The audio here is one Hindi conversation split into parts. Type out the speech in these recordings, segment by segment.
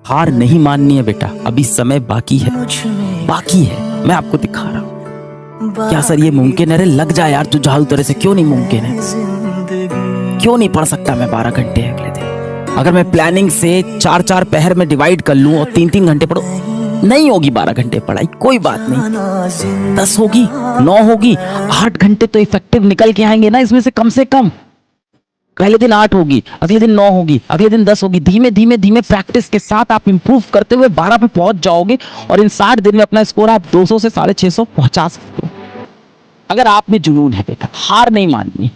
हार नहीं माननी है बेटा, अभी समय बाकी है, बाकी है। मैं आपको दिखा रहा हूँ। क्या सर ये मुमकिन है? अरे लग जाए यार तू झाड़ू तरह से। क्यों नहीं मुमकिन है? क्यों नहीं पढ़ सकता मैं 12 घंटे अगले दिन? अगर मैं प्लानिंग से 4-4 पहर में डिवाइड कर लूं और 3-3 घंटे पढ़ो, नहीं होगी 12 घंटे पढ़ाई, कोई बात नहीं। 10 होगी, 9 होगी, 8 घंटे तो इफेक्टिव निकल के आएंगे ना इसमें से कम। पहले दिन 8 होगी, अगले दिन 9 होगी, अगले दिन 10 होगी। धीमे धीमे प्रैक्टिस के साथ आप इंप्रूव करते हुए 12 पे पहुंच जाओगे और इन 60 दिन में अपना स्कोर आप 200 से 650 पहुंचा सकते हो। अगर आप में जुनून है बेटा, हार नहीं माननी।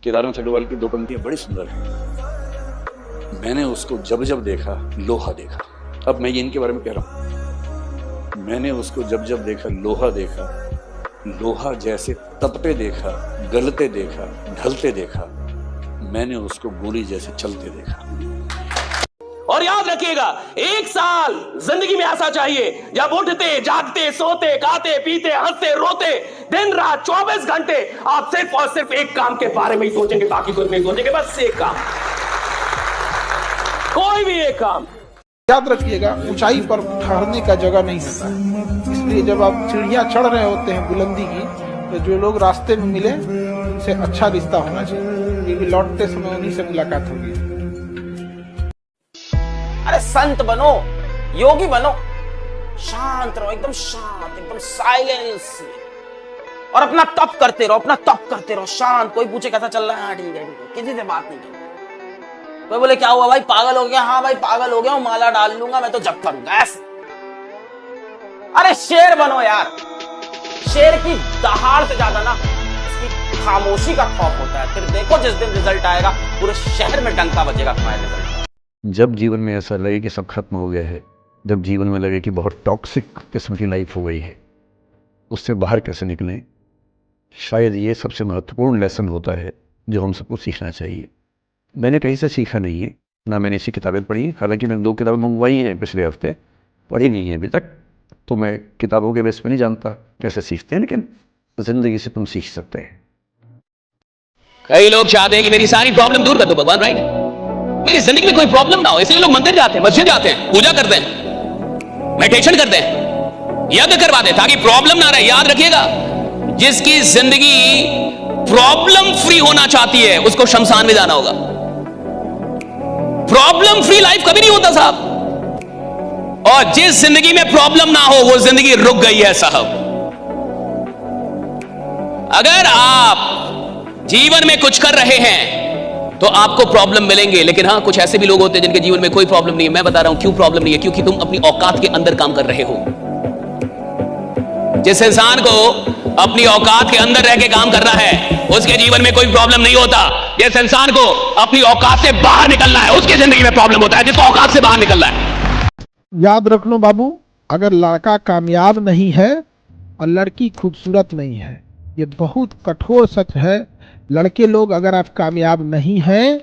केदारनाथ चड्डोवाल की 2 पंक्तियां बड़ी सुंदर हैं। मैंने उसको जब जब देखा लोहा देखा। अब मैं ये इनके बारे में कह रहा हूं। मैंने उसको जब जब देखा लोहा देखा, लोहा जैसे तपते देखा, गलते देखा, ढलते देखा। मैंने उसको गोली जैसे चलते देखा। और याद रखिएगा, 1 साल जिंदगी में ऐसा चाहिए जब उठते जागते सोते खाते पीते हंसते रोते दिन रात 24 घंटे आप सिर्फ और सिर्फ एक काम के बारे में ही सोचेंगे, बाकी कुछ नहीं सोचेंगे। बस एक काम, कोई भी एक काम। याद रखिएगा, ऊंचाई पर ठहरने का जगह नहीं होता, इसलिए जब आप सीढ़ियां चढ़ रहे होते हैं बुलंदी की, तो जो लोग रास्ते में मिले उनसे अच्छा रिश्ता होना चाहिए, क्योंकि लौटते समय उन्हीं से मुलाकात होगी। अरे संत बनो, योगी बनो, शांत रहो, एकदम शांत, एकदम साइलेंस, और अपना तप करते रहो, शांत। कोई पूछे कैसा चल रहा है, हाँ ठीक है, किसी से बात नहीं करनी। कोई बोले क्या हुआ भाई, पागल हो गया? हाँ भाई पागल हो गया हूं, माला डाल लूंगा मैं तो जप करूंगा ऐसे। अरे शेर बनो यार, शेर की दहाड़ से ज्यादा ना उसकी खामोशी का खौफ होता है। फिर देखो जिस दिन रिजल्ट आएगा पूरे शहर में डंका बजेगा तुम्हारे रिजल्ट। जब जीवन में ऐसा लगे कि सब खत्म हो गया है, जब जीवन में लगे कि बहुत टॉक्सिक किस्म की लाइफ हो गई है, उससे बाहर कैसे निकलें, शायद ये सबसे महत्वपूर्ण लेसन होता है जो हम सबको सीखना चाहिए। मैंने कहीं से सीखा नहीं है, ना मैंने ऐसी किताबें पढ़ी। हालांकि मैंने 2 किताबें मंगवाई हैं पिछले हफ्ते, पढ़ी नहीं है अभी तक, तो मैं किताबों के बेस पे नहीं जानता कैसे सीखते हैं, लेकिन जिंदगी से तुम सीख सकते हैं। कई लोग चाहते हैं कि मेरी सारी प्रॉब्लम दूर कर दो भगवान, राइट? मेरी जिंदगी में कोई प्रॉब्लम ना हो, इसलिए लोग मंदिर जाते हैं, मस्जिद जाते हैं, पूजा करते हैं, मेडिटेशन करते हैं, यज्ञ करवाते हैं ताकि प्रॉब्लम ना रहे। याद रखिएगा, जिसकी जिंदगी प्रॉब्लम फ्री होना चाहती है उसको शमशान में जाना होगा। प्रॉब्लम फ्री लाइफ कभी नहीं होता साहब, और जिस जिंदगी में प्रॉब्लम ना हो वो जिंदगी रुक गई है साहब। अगर आप जीवन में कुछ कर रहे हैं तो आपको प्रॉब्लम मिलेंगे, लेकिन हां कुछ ऐसे भी लोग होते हैं जिनके जीवन में कोई प्रॉब्लम नहीं है। मैं बता रहा हूं क्यों प्रॉब्लम नहीं है, क्योंकि तुम अपनी औकात के अंदर काम कर रहे हो। जिस इंसान को अपनी औकात के अंदर रह के काम करना है उसके जीवन में कोई प्रॉब्लम नहीं होता। जिस इंसान को अपनी औकात से बाहर निकलना है उसकी जिंदगी में प्रॉब्लम होता है, जिसको औकात से बाहर निकलना है। याद रख लो बाबू, अगर लड़का कामयाब नहीं है और लड़की खूबसूरत नहीं है, ये बहुत कठोर सच है। लड़के लोग, अगर आप कामयाब नहीं हैं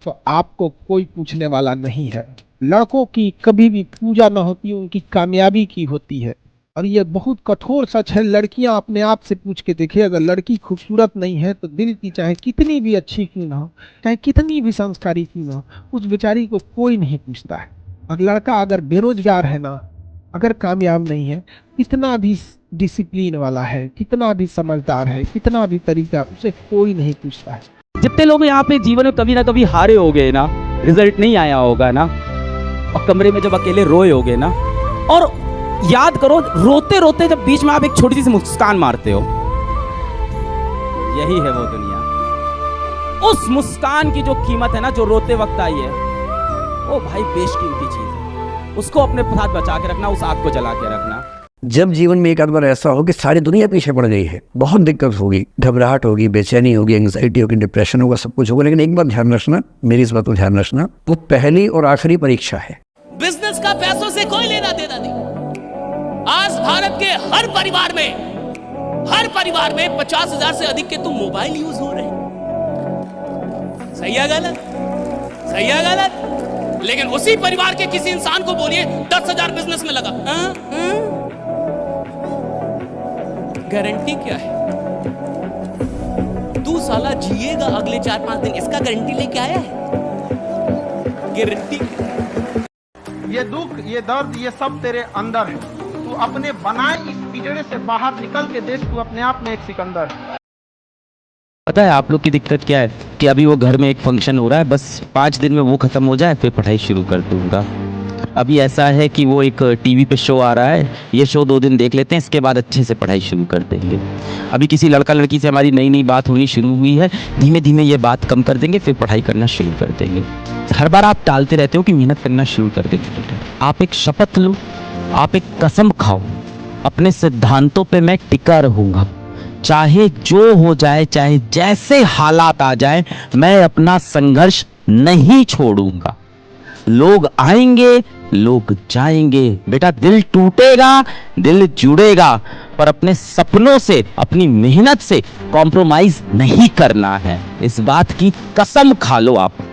तो आपको कोई पूछने वाला नहीं है। लड़कों की कभी भी पूजा न होती, उनकी कामयाबी की होती है। और ये बहुत कठोर सच है। लड़कियां अपने आप से पूछ के देखे, अगर लड़की खूबसूरत नहीं है तो दिल की चाहे कितनी भी अच्छी क्यों ना हो, चाहे कितनी भी संस्कारी क्यों ना हो, उस बेचारी को कोई नहीं पूछता है। और लड़का अगर बेरोजगार है ना, अगर कामयाब नहीं है, कितना भी डिसिप्लिन वाला है, कितना भी समझदार है, कितना भी तरीका, उसे कोई नहीं पूछता है। जितने लोग यहाँ पे जीवन में कभी ना कभी हारे हो गए ना, रिजल्ट नहीं आया होगा ना, और कमरे में जब अकेले रोए होगे ना, और याद करो रोते रोते जब बीच में आप एक छोटी सी मुस्कान मारते हो, यही है वो दुनिया। उस मुस्कान की जो कीमत है ना, जो रोते वक्त आई है, वो भाई बेशकीमती चीज है। उसको अपने साथ बचा के रखना, उस आग को जला के रखना। जब जीवन में एक आध बार ऐसा हो कि सारी दुनिया पीछे पड़ गई है, बहुत दिक्कत होगी, घबराहट होगी, बेचैनी होगी, एंग्जाइटी होगी, डिप्रेशन होगा, सब कुछ होगा, लेकिन एक बात ध्यान रखना, मेरी इस बात को ध्यान रखना, वो पहली और आखिरी परीक्षा है। बिजनेस का पैसों से कोई लेना देना नहीं। आज भारत के हर परिवार में 50,000 से अधिक के तो मोबाइल यूज हो रहे हैं। सही है गलत? सही है गलत? लेकिन उसी परिवार के किसी इंसान को बोलिए 10,000 बिजनेस में लगा, गारंटी क्या है? तू साला जिएगा अगले 4-5 दिन, इसका गारंटी लेके आया है? गारंटी क्या? ये दुख, ये दर्द, ये सब तेरे अंदर है। तू अपने बनाए इस पिंजरे से बाहर निकल के देख, तू अपने आप में एक सिकंदर है। पता है आप लोग की दिक्कत क्या है कि अभी वो घर में एक फंक्शन हो रहा है, बस 5 दिन में वो खत्म हो जाए फिर पढ़ाई शुरू कर दूंगा। अभी ऐसा है कि वो एक टीवी पे शो आ रहा है, ये शो 2 दिन देख लेते हैं, इसके बाद अच्छे से पढ़ाई शुरू कर देंगे। अभी किसी लड़का लड़की से हमारी नई नई बात होनी शुरू हुई है, धीमे धीमे ये बात कम कर देंगे, फिर पढ़ाई करना शुरू कर देंगे। हर बार आप टालते रहते हो कि मेहनत करना शुरू कर देंगे। आप एक शपथ लो, आप एक कसम खाओ, अपने सिद्धांतों पे मैं टिका रहूंगा, चाहे जो हो जाए, चाहे जैसे हालात आ जाए, मैं अपना संघर्ष नहीं छोड़ूंगा। लोग आएंगे, लोग जाएंगे, बेटा दिल टूटेगा, दिल जुड़ेगा, पर अपने सपनों से, अपनी मेहनत से कॉम्प्रोमाइज नहीं करना है। इस बात की कसम खा लो आप।